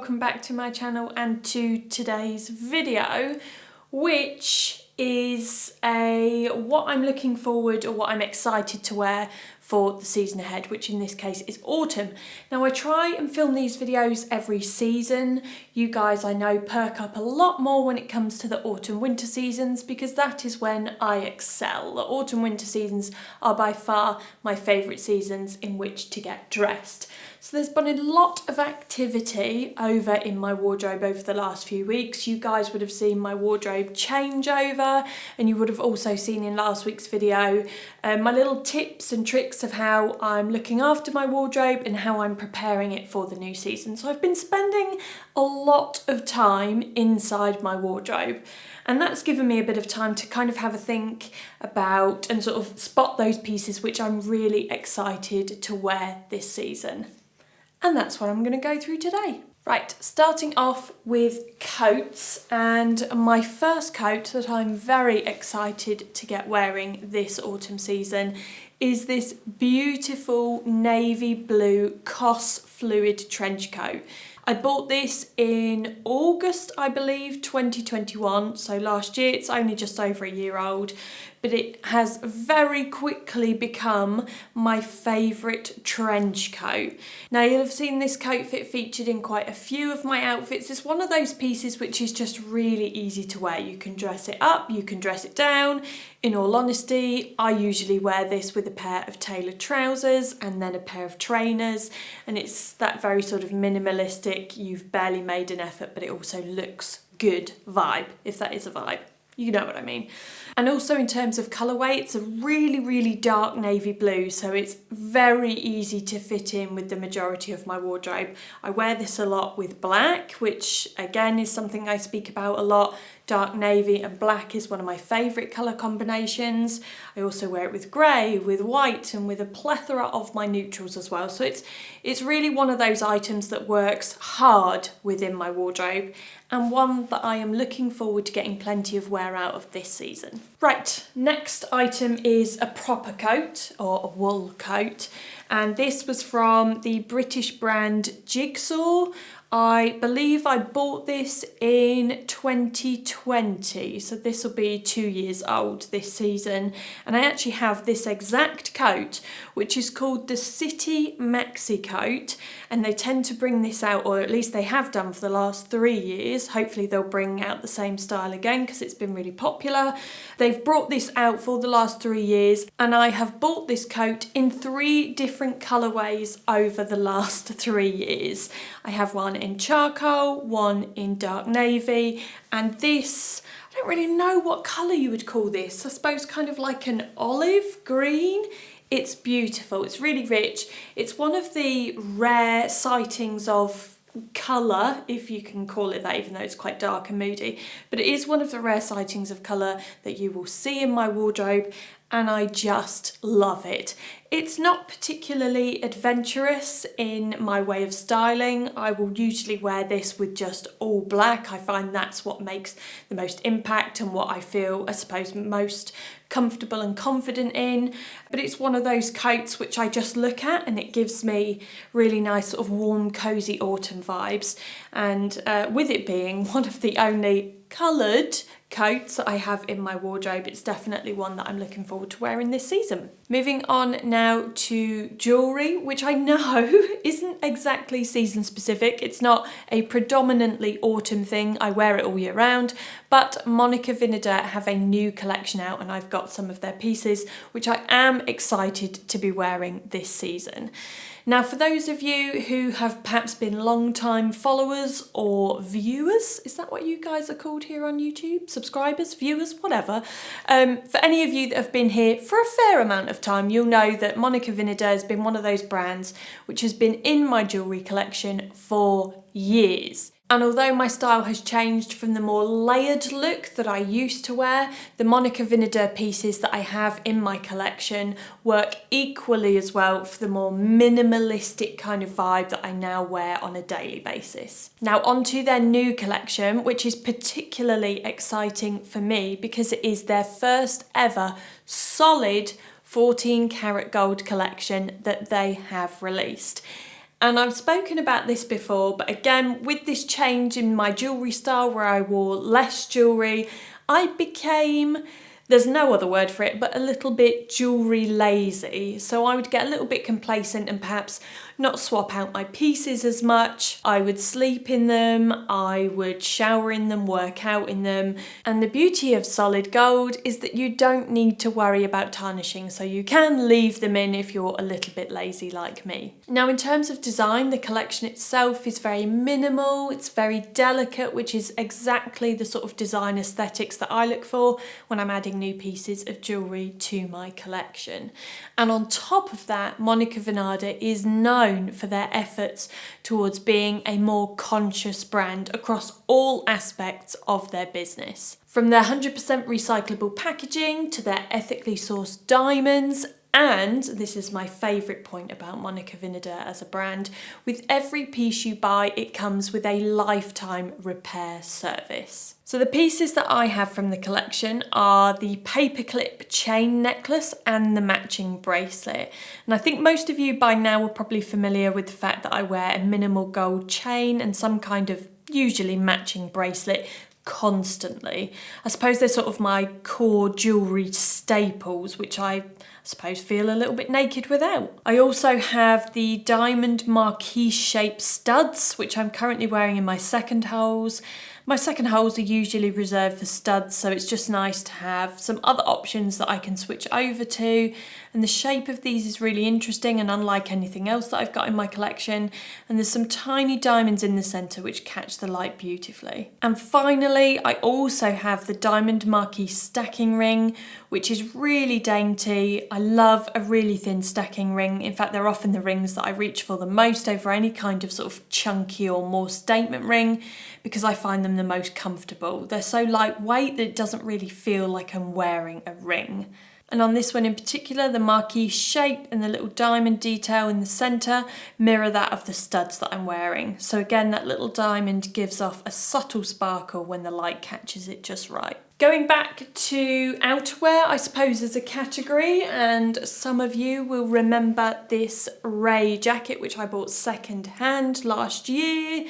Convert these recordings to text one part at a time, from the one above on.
welcome back to my channel and to today's video, which is what I'm looking forward or what I'm excited to wear for the season ahead, which in this case is autumn. Now I try and film these videos every season. You guys, I know, perk up a lot more when it comes to the autumn winter seasons because that is when I excel. The autumn winter seasons are by far my favourite seasons in which to get dressed. So there's been a lot of activity over in my wardrobe over the last few weeks. You guys would have seen my wardrobe change over, and you would have also seen in last week's video my little tips and tricks of how I'm looking after my wardrobe and how I'm preparing it for the new season. So I've been spending a lot of time inside my wardrobe, and that's given me a bit of time to kind of have a think about and sort of spot those pieces which I'm really excited to wear this season. And that's what I'm going to go through today. Right, starting off with coats, and my first coat that I'm very excited to get wearing this autumn season is this beautiful navy blue COS fluid trench coat. I bought this in August, I believe, 2021, so last year. It's only just over a year old, but it has very quickly become my favourite trench coat. Now you'll have seen this coat fit featured in quite a few of my outfits. It's one of those pieces which is just really easy to wear. You can dress it up, you can dress it down. In all honesty, I usually wear this with a pair of tailored trousers and then a pair of trainers, and it's that very sort of minimalistic, you've barely made an effort but it also looks good vibe, if that is a vibe. You know what I mean. And also in terms of colourway, it's a really, really dark navy blue, so it's very easy to fit in with the majority of my wardrobe. I wear this a lot with black, which again is something I speak about a lot. Dark navy and black is one of my favourite colour combinations. I also wear it with grey, with white, and with a plethora of my neutrals as well. So it's really one of those items that works hard within my wardrobe, and one that I am looking forward to getting plenty of wear out of this season. Right, next item is a proper coat, or a wool coat, and this was from the British brand JIGSAW. I believe I bought this in 2020, so this will be 2 years old this season, and I actually have this exact coat, which is called the City MAXI coat, and they tend to bring this out, or at least they have done for the last 3 years. Hopefully they'll bring out the same style again because it's been really popular. They've brought this out for the last 3 years, and I have bought this coat in 3 different colourways over the last 3 years. I have one in charcoal, one in dark navy, and this, I don't really know what colour you would call this. I suppose kind of like an olive green. It's beautiful, it's really rich. It's one of the rare sightings of colour, if you can call it that, even though it's quite dark and moody, but it is one of the rare sightings of colour that you will see in my wardrobe, and I just love it. It's not particularly adventurous in my way of styling. I will usually wear this with just all black. I find that's what makes the most impact and what I feel, I suppose, most comfortable and confident in. But it's one of those coats which I just look at and it gives me really nice sort of warm, cosy autumn vibes. And with it being one of the only coloured coats that I have in my wardrobe, it's definitely one that I'm looking forward to wearing this season. Moving on now to jewellery, which I know isn't exactly season specific. It's not a predominantly autumn thing. I wear it all year round, but MONICA VINADER have a new collection out and I've got some of their pieces which I am excited to be wearing this season. Now, for those of you who have perhaps been long-time followers or viewers, is that what you guys are called here on YouTube? Subscribers, viewers, whatever. For any of you that have been here for a fair amount of time, you'll know that MONICA VINADER has been one of those brands which has been in my jewellery collection for years. And although my style has changed from the more layered look that I used to wear, the MONICA VINADER pieces that I have in my collection work equally as well for the more minimalistic kind of vibe that I now wear on a daily basis. Now onto their new collection, which is particularly exciting for me because it is their first ever solid 14 karat gold collection that they have released. And I've spoken about this before, but again, with this change in my jewellery style where I wore less jewellery, I became, there's no other word for it, but a little bit jewellery lazy. So I would get a little bit complacent and perhaps not swap out my pieces as much. I would sleep in them, I would shower in them, work out in them. And the beauty of solid gold is that you don't need to worry about tarnishing, so you can leave them in if you're a little bit lazy like me. Now in terms of design, the collection itself is very minimal, it's very delicate, which is exactly the sort of design aesthetics that I look for when I'm adding new pieces of jewellery to my collection. And on top of that, Monica Vinader is known for their efforts towards being a more conscious brand across all aspects of their business. From their 100% recyclable packaging to their ethically sourced diamonds, and this is my favourite point about Monica Vinader as a brand, with every piece you buy it comes with a lifetime repair service. So the pieces that I have from the collection are the paperclip chain necklace and the matching bracelet. And I think most of you by now are probably familiar with the fact that I wear a minimal gold chain and some kind of usually matching bracelet constantly. I suppose they're sort of my core jewellery staples, which I suppose feel a little bit naked without. I also have the diamond marquise shaped studs, which I'm currently wearing in my second holes. My second holes are usually reserved for studs, so it's just nice to have some other options that I can switch over to. And the shape of these is really interesting and unlike anything else that I've got in my collection. And there's some tiny diamonds in the centre which catch the light beautifully. And finally, I also have the diamond marquis stacking ring, which is really dainty. I love a really thin stacking ring. In fact, they're often the rings that I reach for the most over any kind of sort of chunky or more statement ring, because I find them the most comfortable. They're so lightweight that it doesn't really feel like I'm wearing a ring. And on this one in particular, the marquise shape and the little diamond detail in the centre mirror that of the studs that I'm wearing. So again, that little diamond gives off a subtle sparkle when the light catches it just right. Going back to outerwear, I suppose, as a category, and some of you will remember this RAEY jacket, which I bought second hand last year.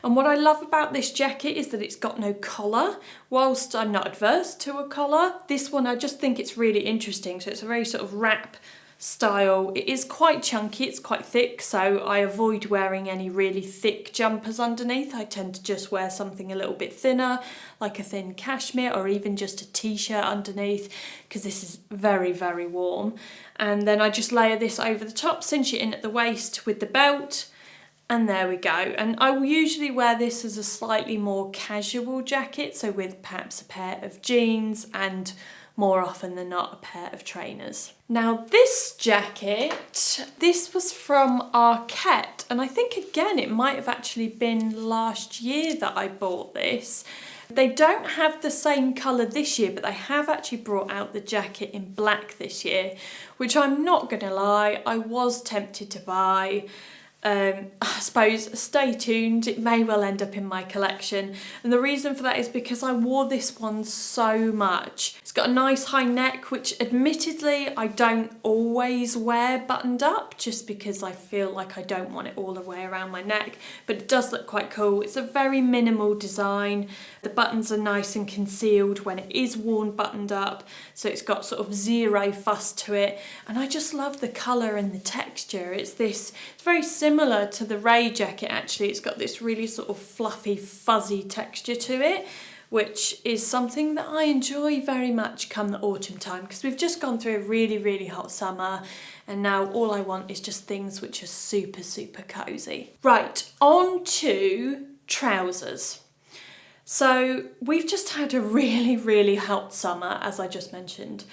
And what I love about this jacket is that it's got no collar. Whilst I'm not adverse to a collar, this one I just think it's really interesting. So it's a very sort of wrap style. It is quite chunky, it's quite thick, so I avoid wearing any really thick jumpers underneath. I tend to just wear something a little bit thinner, like a thin cashmere or even just a t-shirt underneath, because this is very, very warm. And then I just layer this over the top, cinch it in at the waist with the belt. And there we go. And I will usually wear this as a slightly more casual jacket, so with perhaps a pair of jeans and more often than not a pair of trainers. Now this jacket, this was from ARKET, and I think again it might have actually been last year that I bought this. They don't have the same colour this year, but they have actually brought out the jacket in black this year, which I'm not gonna lie, I was tempted to buy. I suppose stay tuned, it may well end up in my collection, and the reason for that is because I wore this one so much. It's got a nice high neck, which admittedly I don't always wear buttoned up just because I feel like I don't want it all the way around my neck, but it does look quite cool. It's a very minimal design. The buttons are nice and concealed when it is worn buttoned up, so it's got sort of zero fuss to it, and I just love the colour and the texture. It's very similar to the RAEY jacket actually. It's got this really sort of fluffy, fuzzy texture to it, which is something that I enjoy very much come the autumn time, because we've just gone through a really, really hot summer, and now all I want is just things which are super, super cosy. Right, on to trousers. So we've just had a really, really hot summer, as I just mentioned.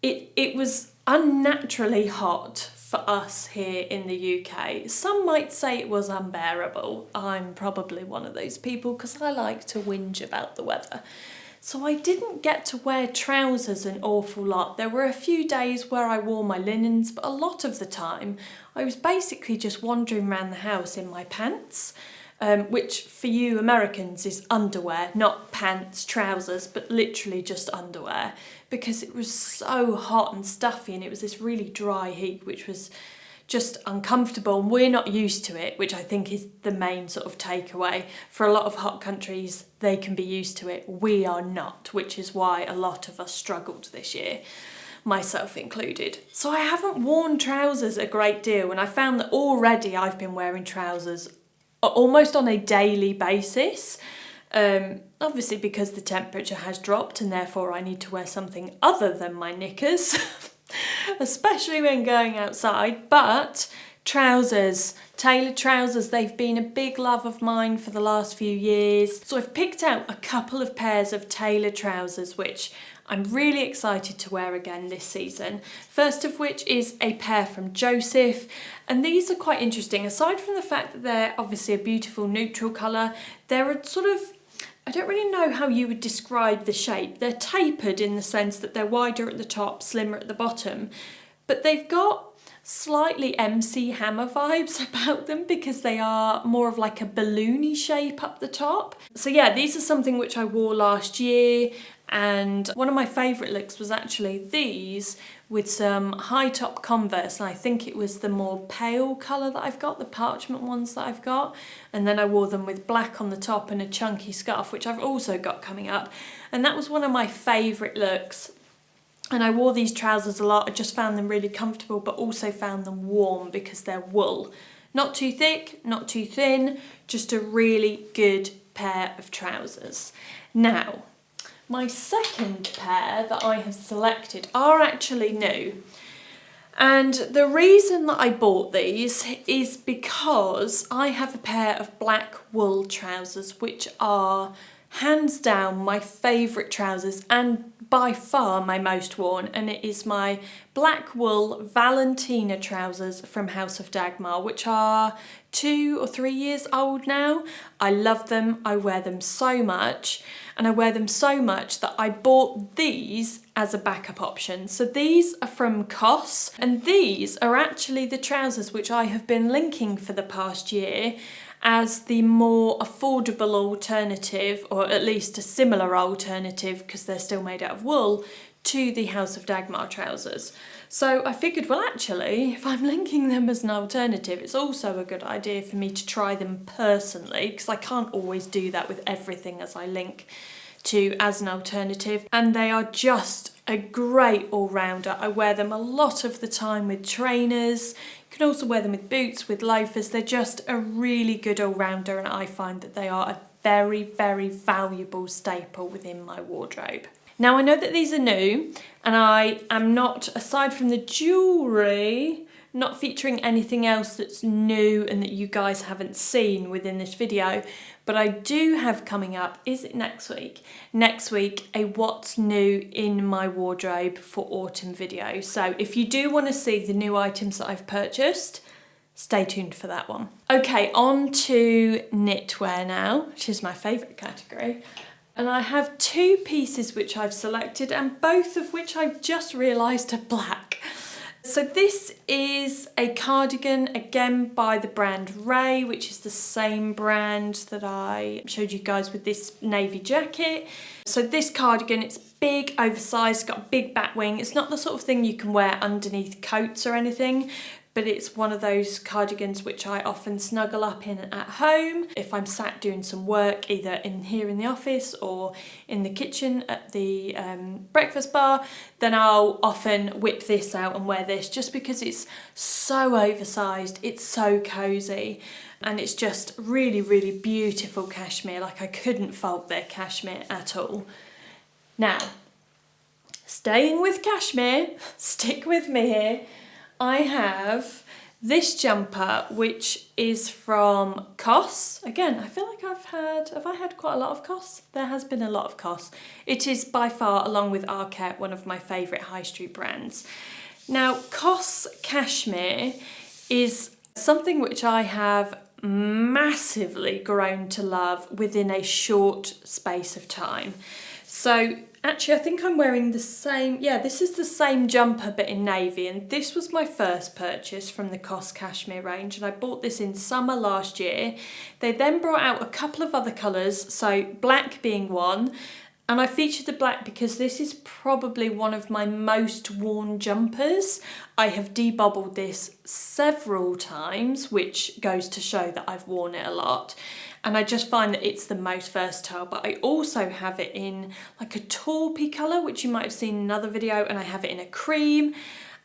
It was unnaturally hot for us here in the UK. Some might say it was unbearable. I'm probably one of those people because I like to whinge about the weather. So I didn't get to wear trousers an awful lot. There were a few days where I wore my linens, but a lot of the time I was basically just wandering around the house in my pants. Which for you Americans is underwear, not pants, trousers, but literally just underwear, because it was so hot and stuffy and it was this really dry heat which was just uncomfortable, and we're not used to it, which I think is the main sort of takeaway. For a lot of hot countries, they can be used to it. We are not, which is why a lot of us struggled this year, myself included. So I haven't worn trousers a great deal, and I found that already I've been wearing trousers almost on a daily basis. Obviously because the temperature has dropped and therefore I need to wear something other than my knickers, especially when going outside. But trousers, tailored trousers, they've been a big love of mine for the last few years. So I've picked out a couple of pairs of tailored trousers which I'm really excited to wear again this season. First of which is a pair from Joseph, and these are quite interesting. Aside from the fact that they're obviously a beautiful neutral colour, they're a sort of, I don't really know how you would describe the shape. They're tapered in the sense that they're wider at the top, slimmer at the bottom, but they've got slightly MC Hammer vibes about them because they are more of like a balloony shape up the top. So yeah, these are something which I wore last year, and one of my favourite looks was actually these with some high top Converse, and I think it was the more pale colour that I've got, the parchment ones that I've got, and then I wore them with black on the top and a chunky scarf, which I've also got coming up, and that was one of my favourite looks. And I wore these trousers a lot. I just found them really comfortable, but also found them warm because they're wool. Not too thick, not too thin, just a really good pair of trousers. Now, my second pair that I have selected are actually new. And the reason that I bought these is because I have a pair of black wool trousers, which are hands down my favourite trousers and by far my most worn, and it is my black wool Valentina trousers from House of Dagmar, which are 2 or 3 years old now. I love them, I wear them so much, and I wear them so much that I bought these as a backup option. So these are from COS, and these are actually the trousers which I have been linking for the past year as the more affordable alternative, or at least a similar alternative because they're still made out of wool, to the House of Dagmar trousers. So I figured, well actually, if I'm linking them as an alternative, it's also a good idea for me to try them personally, because I can't always do that with everything as I link to as an alternative, and they are just a great all-rounder. I wear them a lot of the time with trainers. You can also wear them with boots, with loafers. They're just a really good all-rounder, and I find that they are a very, very valuable staple within my wardrobe. Now I know that these are new, and I am not, aside from the jewellery, not featuring anything else that's new and that you guys haven't seen within this video, but I do have coming up, is it next week? Next week, a what's new in my wardrobe for autumn video. So if you do want to see the new items that I've purchased, stay tuned for that one. Okay, on to knitwear now, which is my favourite category. And I have two pieces which I've selected, and both of which I've just realised are black. So this is a cardigan, again by the brand RAEY, which is the same brand that I showed you guys with this navy jacket. So this cardigan, it's big, oversized, got a big back wing. It's not the sort of thing you can wear underneath coats or anything, but it's one of those cardigans which I often snuggle up in at home if I'm sat doing some work, either in here in the office or in the kitchen at the breakfast bar. Then I'll often whip this out and wear this just because it's so oversized, it's so cozy, and it's just really, really beautiful cashmere. Like, I couldn't fault their cashmere at all. Now, staying with cashmere, stick with me here. I have this jumper, which is from COS. Again, I feel like have I had quite a lot of COS? There has been a lot of COS. It is by far, along with ARKET, one of my favourite high street brands. Now, COS cashmere is something which I have massively grown to love within a short space of time. So actually, I think I'm wearing the same, yeah, this is the same jumper but in navy, and this was my first purchase from the COS cashmere range, and I bought this in summer last year. They then brought out a couple of other colours, so black being one, And I featured the black because this is probably one of my most worn jumpers. I have debubbled this several times, which goes to show that I've worn it a lot. And I just find that it's the most versatile, but I also have it in like a taupey colour, which you might have seen in another video, and I have it in a cream.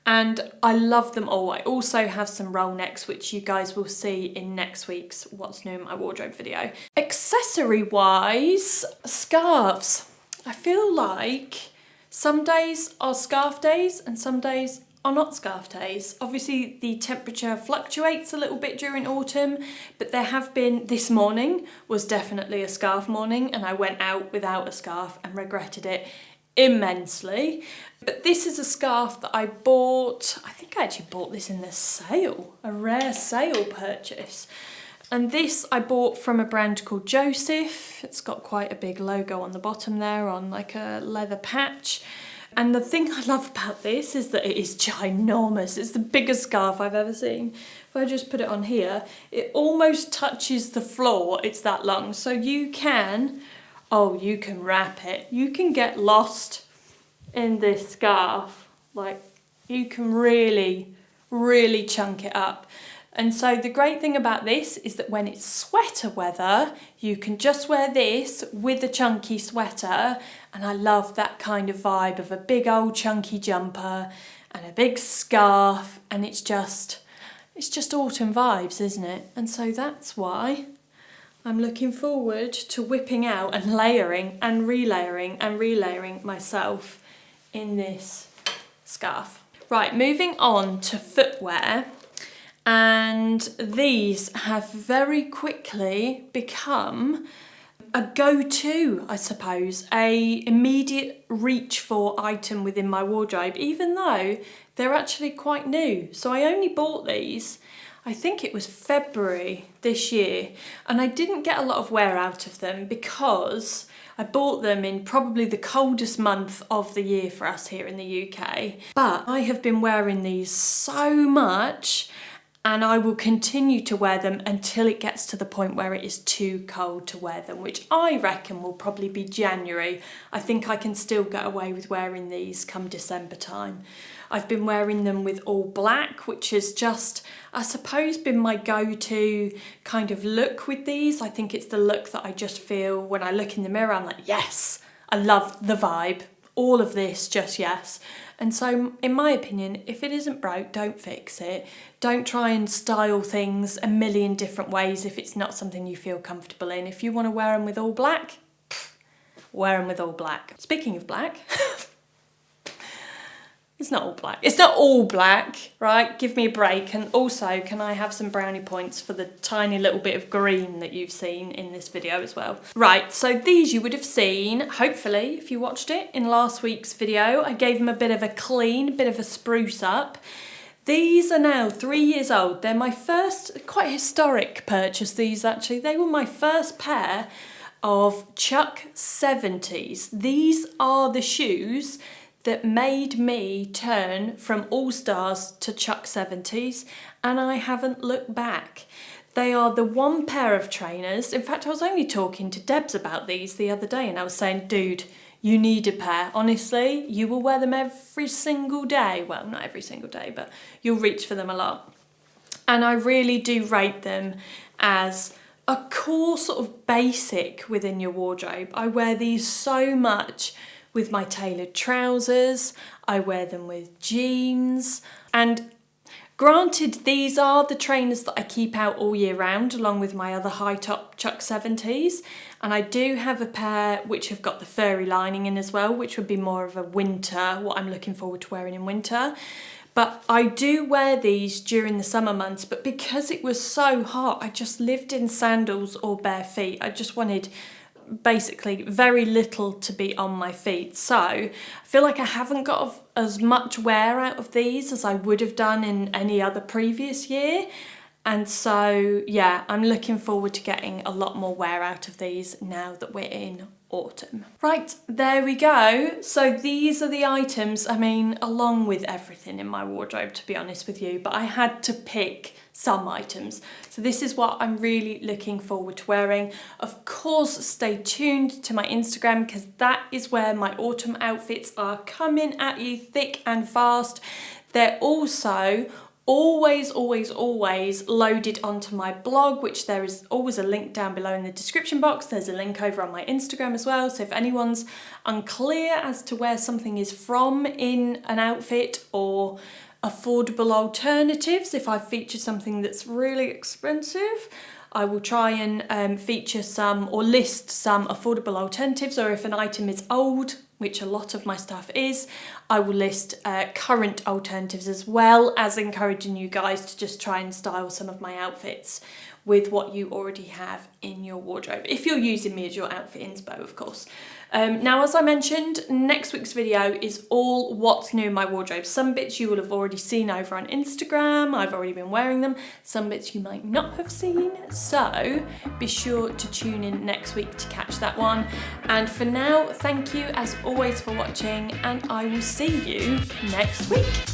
And I love them all. I also have some roll necks, which you guys will see in next week's What's New in My Wardrobe video. Accessory wise, scarves. I feel like some days are scarf days and some days are not scarf days. Obviously the temperature fluctuates a little bit during autumn, but there have been, this morning was definitely a scarf morning, and I went out without a scarf and regretted it immensely. But this is a scarf that I bought, I think I actually bought this in the sale, a rare sale purchase. And this I bought from a brand called Joseph. It's got quite a big logo on the bottom there on like a leather patch. And the thing I love about this is that it is ginormous. It's the biggest scarf I've ever seen. If I just put it on here, it almost touches the floor. It's that long. So you can, oh, you can wrap it. You can get lost in this scarf. Like, you can really, really chunk it up. And so the great thing about this is that when it's sweater weather, you can just wear this with a chunky sweater. And I love that kind of vibe of a big old chunky jumper and a big scarf. And it's just autumn vibes, isn't it? And so that's why I'm looking forward to whipping out and layering and relayering myself in this scarf. Right, moving on to footwear. And these have very quickly become a go-to, I suppose, a immediate reach for item within my wardrobe, even though they're actually quite new. So I only bought these, I think it was February this year, and I didn't get a lot of wear out of them because I bought them in probably the coldest month of the year for us here in the UK. But I have been wearing these so much, and I will continue to wear them until it gets to the point where it is too cold to wear them, which I reckon will probably be January. I think I can still get away with wearing these come December time. I've been wearing them with all black, which has just, I suppose, been my go-to kind of look with these. I think it's the look that I just feel when I look in the mirror, I'm like, yes, I love the vibe. All of this, just yes. And so, in my opinion, if it isn't broke, don't fix it. Don't try and style things a million different ways if it's not something you feel comfortable in. If you want to wear them with all black, wear them with all black. Speaking of black, it's not all black. It's not all black, right? Give me a break. And also, can I have some brownie points for the tiny little bit of green that you've seen in this video as well? Right, so these you would have seen, hopefully, if you watched it in last week's video. I gave them a bit of a clean, bit of a spruce up. These are now 3 years old. They're my first, quite historic purchase, these actually. They were my first pair of Chuck 70s. These are the shoes that made me turn from All-Stars to Chuck 70s, and I haven't looked back. They are the one pair of trainers. In fact, I was only talking to Debs about these the other day, and I was saying, dude, you need a pair. Honestly, you will wear them every single day. Well, not every single day, but you'll reach for them a lot. And I really do rate them as a core sort of basic within your wardrobe. I wear these so much with my tailored trousers, I wear them with jeans, and granted these are the trainers that I keep out all year round along with my other high top Chuck 70s, and I do have a pair which have got the furry lining in as well, which would be more of a winter, what I'm looking forward to wearing in winter. But I do wear these during the summer months, but because it was so hot, I just lived in sandals or bare feet. I just wanted basically very little to be on my feet. So I feel like I haven't got as much wear out of these as I would have done in any other previous year. And so, yeah, I'm looking forward to getting a lot more wear out of these now that we're in autumn. Right, there we go. So these are the items, I mean, along with everything in my wardrobe, to be honest with you, but I had to pick some items. So this is what I'm really looking forward to wearing. Of course, stay tuned to my Instagram because that is where my autumn outfits are coming at you thick and fast. They're also always loaded onto my blog, which there is always a link down below in the description box. There's a link over on my Instagram as well, so if anyone's unclear as to where something is from in an outfit or affordable alternatives, if I feature something that's really expensive, I will try and feature some or list some affordable alternatives, or if an item is old, which a lot of my stuff is, I will list current alternatives, as well as encouraging you guys to just try and style some of my outfits with what you already have in your wardrobe, if you're using me as your outfit inspo, of course. Now, as I mentioned, next week's video is all what's new in my wardrobe. Some bits you will have already seen over on Instagram, I've already been wearing them. Some bits you might not have seen, so be sure to tune in next week to catch that one. And for now, thank you as always for watching, and I will see you next week.